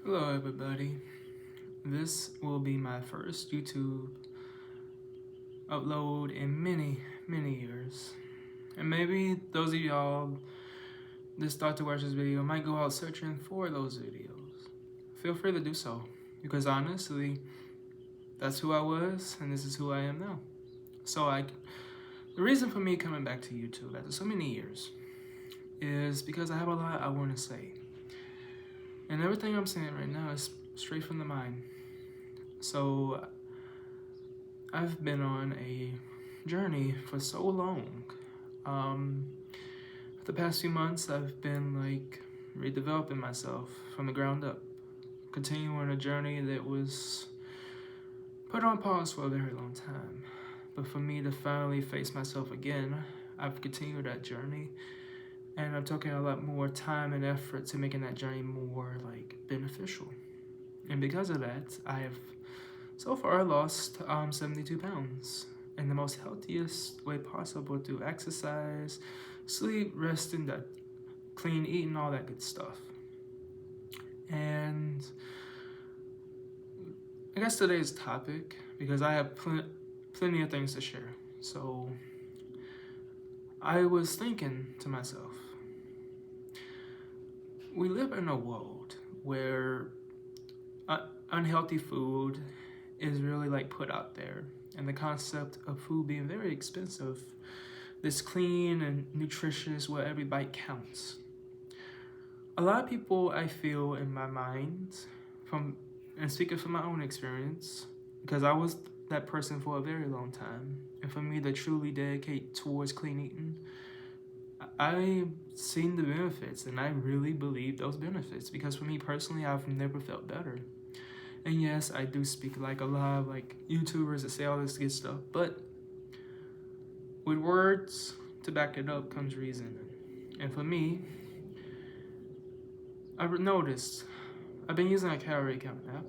Hello, everybody. This will be my first YouTube upload in many years. And maybe those of y'all that start to watch this video might go out searching for those videos. Feel free to do so, because honestly, that's who I was, and this is who I am now. The reason for me coming back to YouTube after so many years is because I have a lot I want to say. And everything I'm saying right now is straight from the mind. So I've been on a journey for so long. Um, for the past few months, I've been redeveloping myself from the ground up, continuing a journey that was put on pause for a very long time. But for me to finally face myself again, I've continued that journey, and I'm taking a lot more time and effort to making that journey more beneficial. And because of that, I have so far lost 72 pounds in the most healthiest way possible through exercise, sleep, resting, that clean eating, all that good stuff. And I guess today's topic, because I have plenty of things to share. So I was thinking to myself, we live in a world where unhealthy food is really put out there, and the concept of food being very expensive, this clean and nutritious where every bite counts. A lot of people, I feel in my mind, and speaking from my own experience, because I was that person for a very long time, and for me to truly dedicate towards clean eating, I've seen the benefits, and I really believe those benefits, because for me personally, I've never felt better. And yes, I do speak like a lot of YouTubers that say all this good stuff, but with words to back it up comes reason. And for me, I've noticed I've been using a calorie count app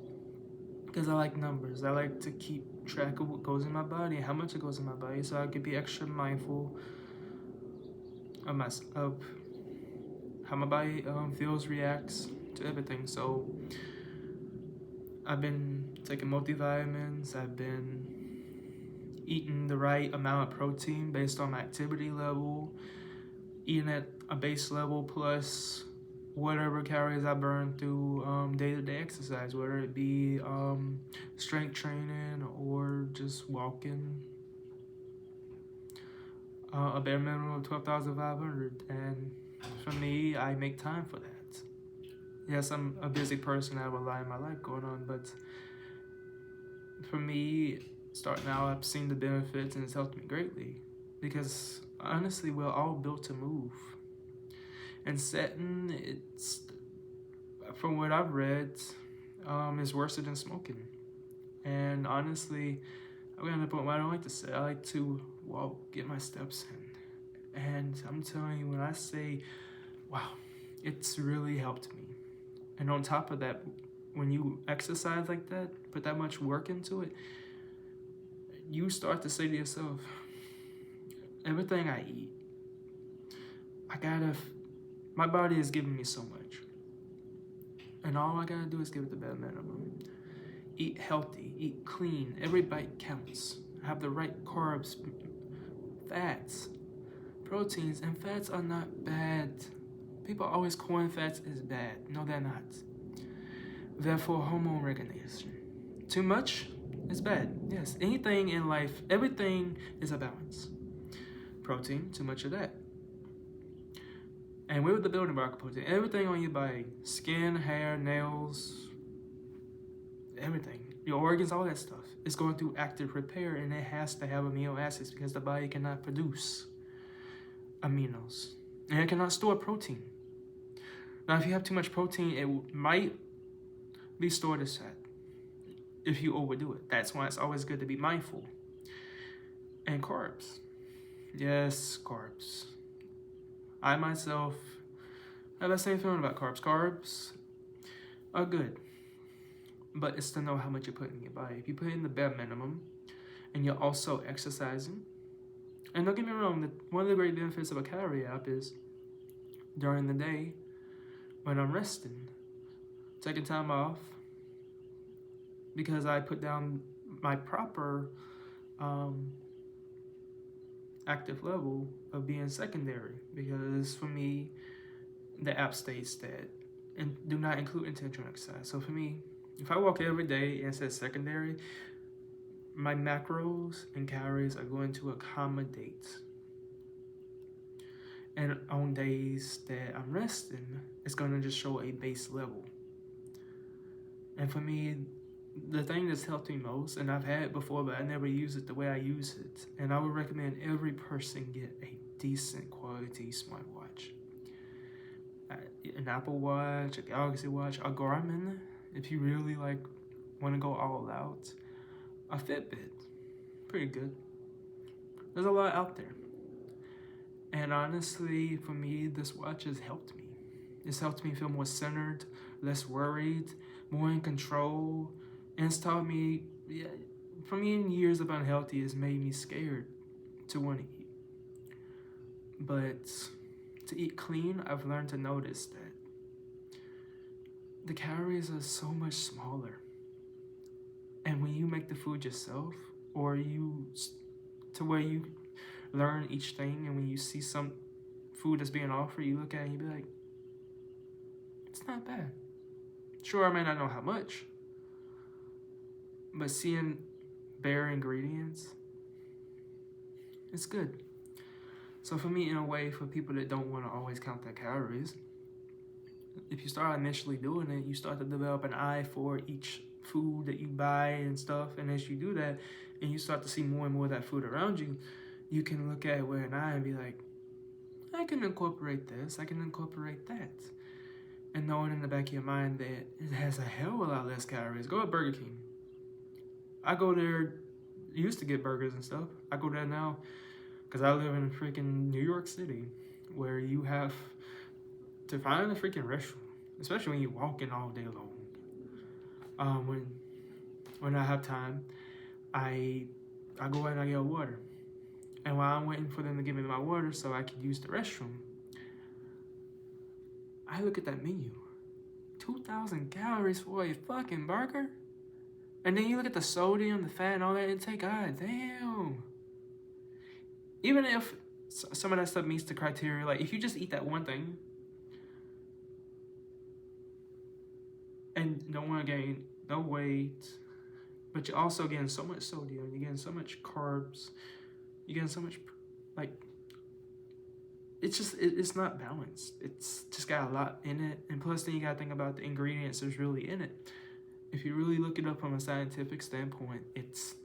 because I like numbers. I like to keep track of what goes in my body, how much it goes in my body, so I could be extra mindful of how my body feels, reacts to everything. So I've been taking multivitamins. I've been eating the right amount of protein based on my activity level, eating at a base level plus whatever calories I burn through day-to-day exercise, whether it be strength training or just walking. A bare minimum of 12,500, and for me, I make time for that. Yes, I'm a busy person. I have a lot in my life going on, but for me, starting out, I've seen the benefits, and it's helped me greatly. Because honestly, we're all built to move. And setting, it's, from what I've read, is worse than smoking. And honestly, I'm gonna put what I don't like to say. I like to walk, get my steps in. And I'm telling you, when I say, wow, it's really helped me. And on top of that, when you exercise like that, put that much work into it, you start to say to yourself, everything I eat, my body is giving me so much. And all I gotta do is give it the bare minimum. Eat healthy, eat clean, every bite counts. Have the right carbs, fats, proteins, and fats are not bad. People always coin fats as bad. No, they're not. They're for hormone regulation. Too much is bad. Yes, anything in life, everything is a balance. Protein, too much of that. And with the building block of protein, everything on your body, skin, hair, nails, everything, your organs, all that stuff, is going through active repair, and it has to have amino acids because the body cannot produce aminos. And it cannot store protein. Now, if you have too much protein, it might be stored as fat if you overdo it. That's why it's always good to be mindful. And carbs. Yes, carbs. I myself have the same feeling about carbs. Carbs are good, but it's to know how much you put in your body. If you put in the bare minimum and you're also exercising, and don't get me wrong, one of the great benefits of a calorie app is during the day when I'm resting, taking time off because I put down my proper active level of being secondary. Because for me, the app states that and do not include intentional exercise. So for me, if I walk every day and it says secondary, my macros and calories are going to accommodate. And on days that I'm resting, it's going to just show a base level. And for me, the thing that's helped me most, and I've had it before, but I never use it the way I use it, and I would recommend every person get a decent quality smartwatch. An Apple Watch, a Galaxy Watch, a Garmin, if you really want to go all out. A Fitbit, pretty good. There's a lot out there. And honestly, for me, this watch has helped me. It's helped me feel more centered, less worried, more in control. And it's taught me, for me, in years of unhealthy, it's made me scared to want to eat. But to eat clean, I've learned to notice that the calories are so much smaller. And when you make the food yourself, or to where you learn each thing, and when you see some food that's being offered, you look at it and you be like, it's not bad. Sure, I may not know how much, but seeing bare ingredients, it's good. So for me, in a way, for people that don't want to always count their calories, if you start initially doing it, you start to develop an eye for each food that you buy and stuff. And as you do that, and you start to see more and more of that food around you, you can look at it with an eye and be like, I can incorporate this, I can incorporate that. And knowing in the back of your mind that it has a hell of a lot less calories. Go to Burger King. I go there, used to get burgers and stuff. I go there now because I live in freaking New York City, where you have to find a freaking restaurant, especially when you're walking all day long. When I have time, I go in and I get water. And while I'm waiting for them to give me my water so I can use the restroom, I look at that menu. 2,000 calories for a fucking burger? And then you look at the sodium, the fat, and all that intake. God damn. Even if some of that stuff meets the criteria, like if you just eat that one thing and don't want to gain no weight, but you're also getting so much sodium, you're getting so much carbs, you're getting so much, it's not balanced. It's just got a lot in it. And plus then you gotta think about the ingredients there's really in it. If you really look it up from a scientific standpoint, it's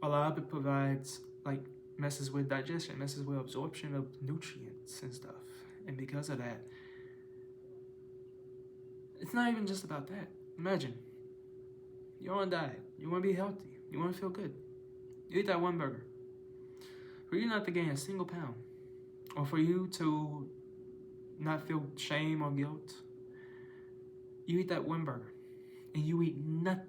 a lot of it provides, messes with digestion, messes with absorption of nutrients and stuff. And because of that, it's not even just about that. Imagine, you're on a diet, you want to be healthy, you want to feel good. You eat that one burger. For you not to gain a single pound, or for you to not feel shame or guilt, you eat that one burger, and you eat nothing,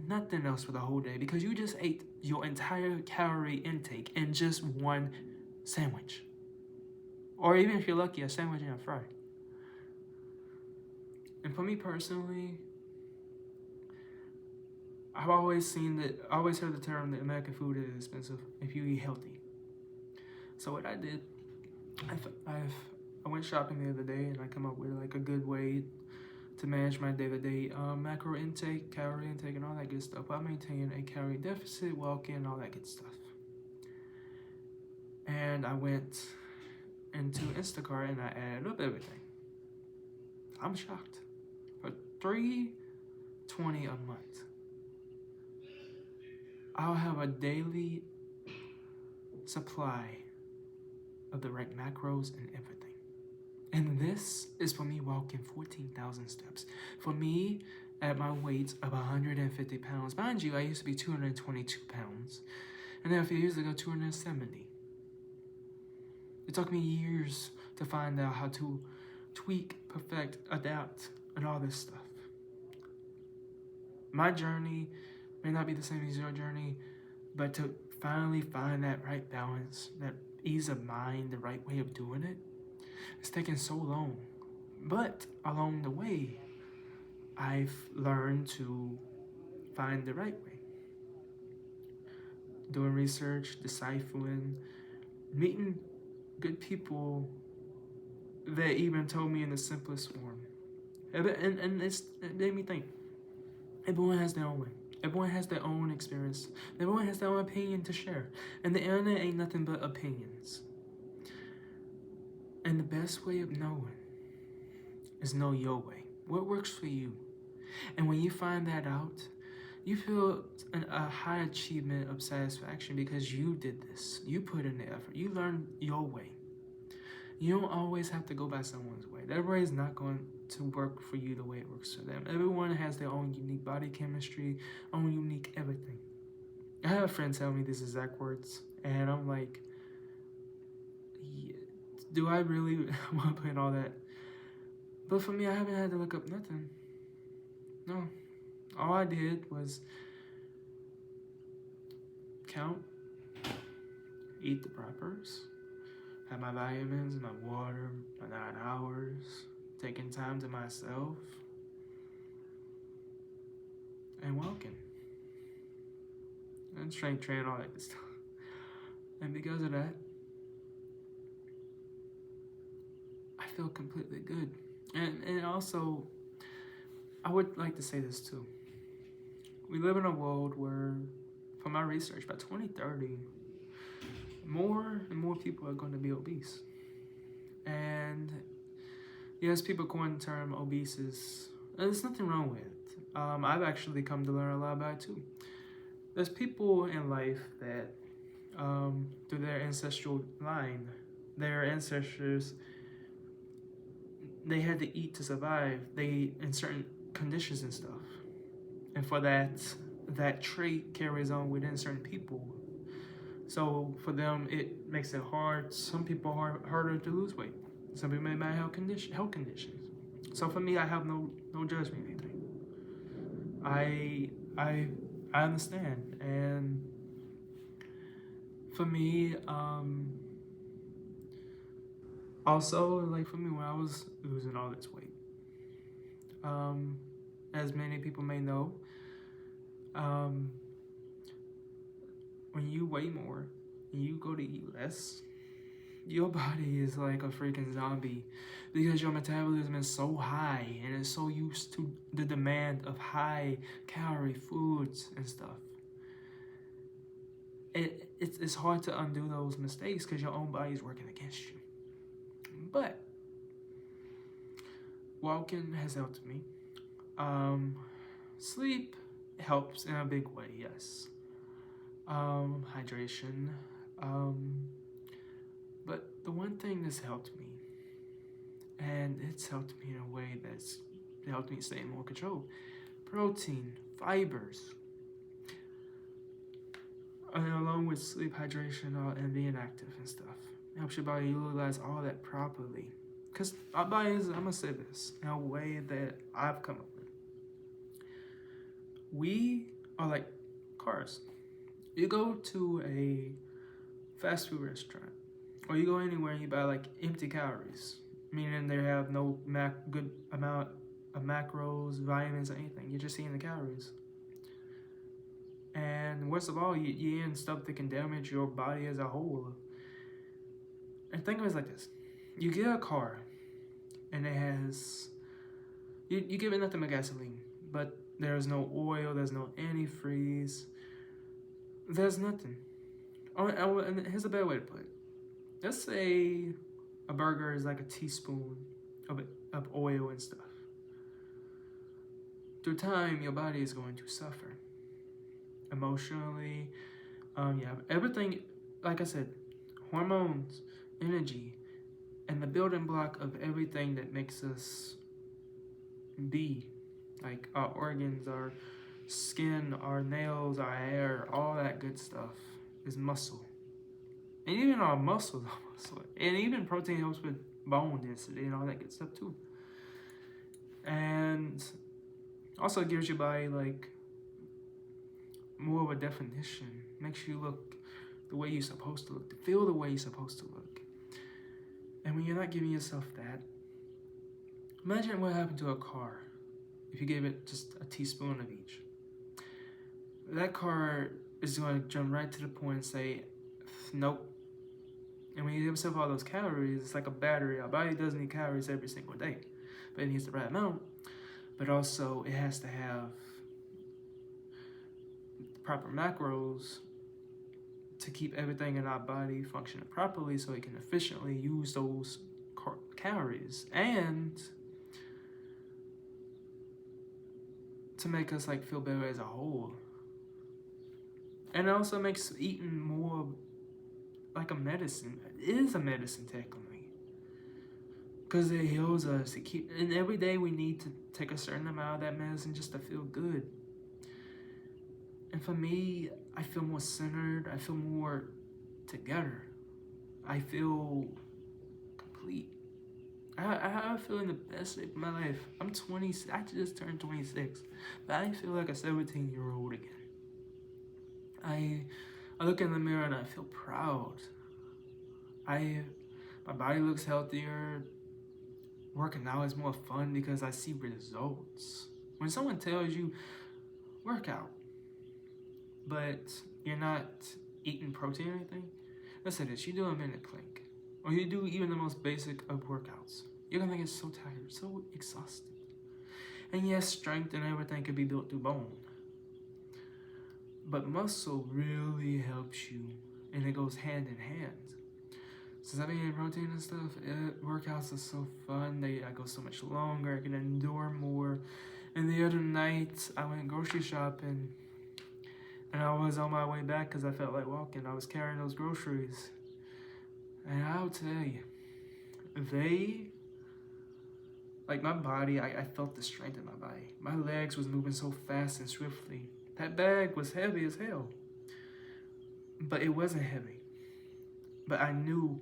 nothing else for the whole day, because you just ate your entire calorie intake in just one sandwich. Or even if you're lucky, a sandwich and a fry. And for me personally, I've always heard the term that American food is expensive if you eat healthy. So what I did, I went shopping the other day and I come up with a good way to manage my day-to-day macro intake, calorie intake, and all that good stuff. I maintain a calorie deficit, walk-in, all that good stuff. And I went into Instacart and I added up everything. I'm shocked. For $3.20 a month, I'll have a daily supply of the right macros and everything. And this is for me walking 14,000 steps. For me, at my weight of 150 pounds. Mind you, I used to be 222 pounds. And then a few years ago, 270. It took me years to find out how to tweak, perfect, adapt, and all this stuff. My journey may not be the same as your journey, but to finally find that right balance, that ease of mind, the right way of doing it, it's taken so long. But along the way, I've learned to find the right way. Doing research, deciphering, meeting good people that even told me in the simplest form. And it made me think everyone has their own way. Everyone has their own experience. Everyone has their own opinion to share. And the internet ain't nothing but opinions. And the best way of knowing is know your way. What works for you? And when you find that out, you feel a high achievement of satisfaction because you did this. You put in the effort. You learned your way. You don't always have to go by someone's way. Their way is not going to work for you the way it works for them. Everyone has their own unique body chemistry, own unique everything. I had a friend tell me these exact words, and I'm like, yeah, do I really want to put in all that? But for me, I haven't had to look up nothing. No. All I did was count, eat the propers, have my vitamins, my water, my 9 hours, taking time to myself, and walking. And strength training, all that good stuff. And because of that, I feel completely good. And also, I would like to say this too. We live in a world where, from my research, by 2030, more and more people are going to be obese. And yes, people coin the term obese there's nothing wrong with it. I've actually come to learn a lot about it too. There's people in life that, through their ancestral line, their ancestors, they had to eat to survive. They in certain conditions and stuff, and for that trait carries on within certain people. So for them, it makes it hard. Some people harder to lose weight. Some people may have health conditions. So for me, I have no judgment or anything. I understand, and for me, also like for me when I was losing all this weight, as many people may know, when you weigh more and you go to eat less, your body is like a freaking zombie because your metabolism is so high and it's so used to the demand of high calorie foods and stuff. It's hard to undo those mistakes because your own body is working against you. But walking has helped me. Sleep helps in a big way, yes. Hydration. But the one thing that's helped me, and it's helped me in a way that's helped me stay in more control, protein, fibers, and along with sleep, hydration, and being active and stuff. It helps your body utilize all that properly. Because our body is, I'm going to say this, in a way that I've come up with. We are like cars. You go to a fast food restaurant, or you go anywhere and you buy like empty calories, meaning they have no good amount of macros, vitamins, or anything. You're just eating the calories. And worst of all, you're eating stuff that can damage your body as a whole. And think of it like this. You get a car, and it has, you give it nothing but gasoline, but there's no oil, there's no antifreeze, there's nothing. And here's a better way to put it. Let's say a burger is like a teaspoon of oil and stuff. Through time, your body is going to suffer. Emotionally, everything, like I said, hormones, energy, and the building block of everything that makes us be, like our organs, our skin, our nails, our hair, all that good stuff is muscle. And even our muscles are muscle. And even protein helps with bone density and all that good stuff too. And also gives your body like more of a definition, makes you look the way you're supposed to look, to feel the way you're supposed to look. And when you're not giving yourself that, Imagine what happened to a car if you gave it just a teaspoon of each. That car is going to jump right to the point and say, nope. And when you give yourself all those calories, it's like a battery. Our body doesn't need calories every single day, but it needs the right amount. But also, it has to have the proper macros to keep everything in our body functioning properly so it can efficiently use those calories and to make us like feel better as a whole. And it also makes eating more like a medicine. It is a medicine technically, because it heals us. And every day we need to take a certain amount of that medicine just to feel good. And for me, I feel more centered. I feel more together. I feel complete. I feel in the best shape of my life. I'm 20. I just turned 26, but I feel like a 17-year-old again. I look in the mirror and I feel proud. My body looks healthier. Working out is more fun because I see results. When someone tells you work out, but you're not eating protein or anything, let's say this: you do a minute plank, or you do even the most basic of workouts. You're gonna get so tired, so exhausted. And yes, strength and everything can be built through bone, but muscle really helps you, and it goes hand in hand. Since I've been eating protein and stuff, workouts are so fun. I go so much longer. I can endure more. And the other night, I went grocery shopping, and I was on my way back because I felt like walking. I was carrying those groceries, and I'll tell you, like my body, I felt the strength in my body. My legs was moving so fast and swiftly. That bag was heavy as hell, but it wasn't heavy. But I knew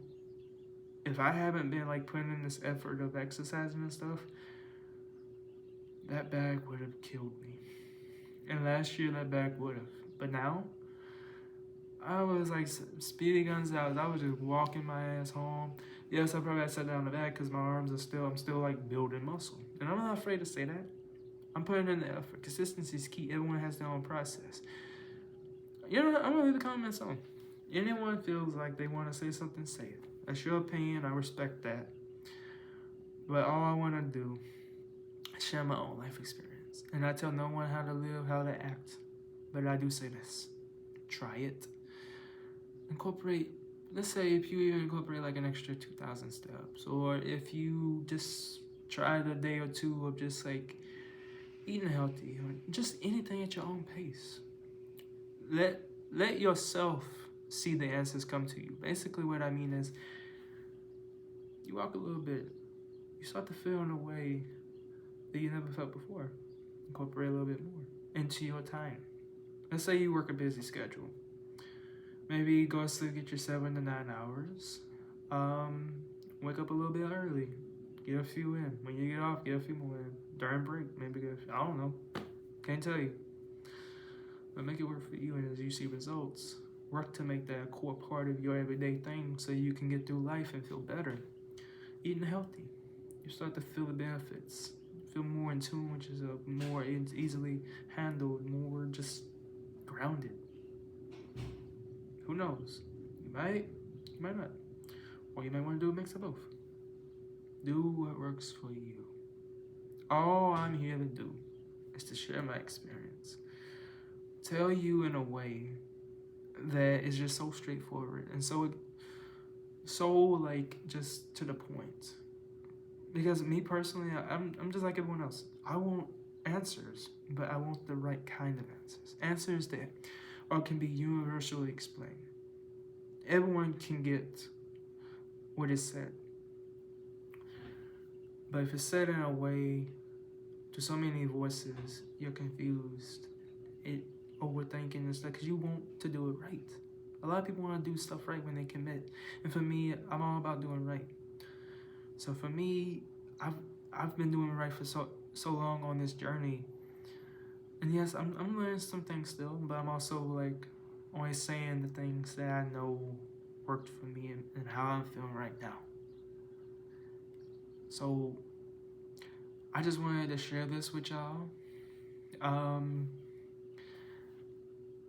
if I haven't been like putting in this effort of exercising and stuff, that bag would have killed me. And last year that bag would have. But now, I was like speedy guns out. I was just walking my ass home. Yes, I probably had sat down the bag because my arms are I'm still like building muscle. And I'm not afraid to say that. I'm putting in the effort. Consistency is key. Everyone has their own process. You know what? I'm going to leave the comments on. Anyone feels like they want to say something, say it. That's your opinion. I respect that. But all I want to do is share my own life experience. And I tell no one how to live, how to act. But I do say this. Try it. Incorporate, let's say if you even incorporate like an extra 2,000 steps. Or if you just tried a day or two of just like eating healthy. Or just anything at your own pace. Let yourself see the answers come to you. Basically what I mean is, you walk a little bit, you start to feel in a way that you never felt before. Incorporate a little bit more into your time. Let's say you work a busy schedule. Maybe go to sleep, get your 7 to 9 hours. Wake up a little bit early, get a few in. When you get off, get a few more in. During break, maybe get a few, I don't know. Can't tell you. But make it work for you, and as you see results, work to make that a core part of your everyday thing so you can get through life and feel better. Eating healthy, you start to feel the benefits. Feel more in tune, which is more easily handled, more just grounded. Who knows? You might not. Or you might want to do a mix of both. Do what works for you. All I'm here to do is to share my experience. Tell you in a way that is just so straightforward and so like just to the point. Because me personally, I'm just like everyone else. I want answers, but I want the right kind of answers. Answers that can be universally explained. Everyone can get what is said. But if it's said in a way to so many voices, you're confused, overthinking and stuff, because you want to do it right. A lot of people want to do stuff right when they commit. And for me, I'm all about doing right. So for me, I've been doing right for so long on this journey. And yes, I'm learning some things still, but I'm also like always saying the things that I know worked for me and how I'm feeling right now. So I just wanted to share this with y'all. Um,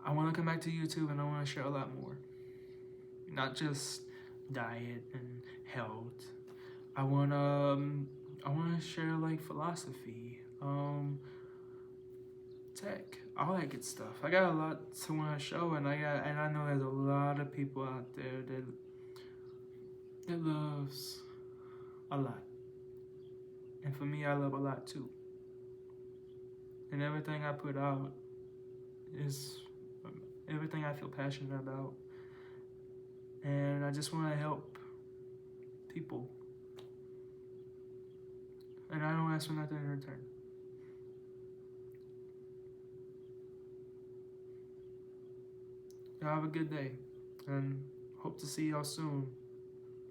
I want to come back to YouTube and I want to share a lot more. Not just diet and health. I want to share like philosophy, tech, all that good stuff. I got a lot to want to show, and I know there's a lot of people out there that loves a lot, and for me, I love a lot too. And everything I put out is everything I feel passionate about, and I just want to help people, and I don't ask for nothing in return. Y'all have a good day, and hope to see y'all soon.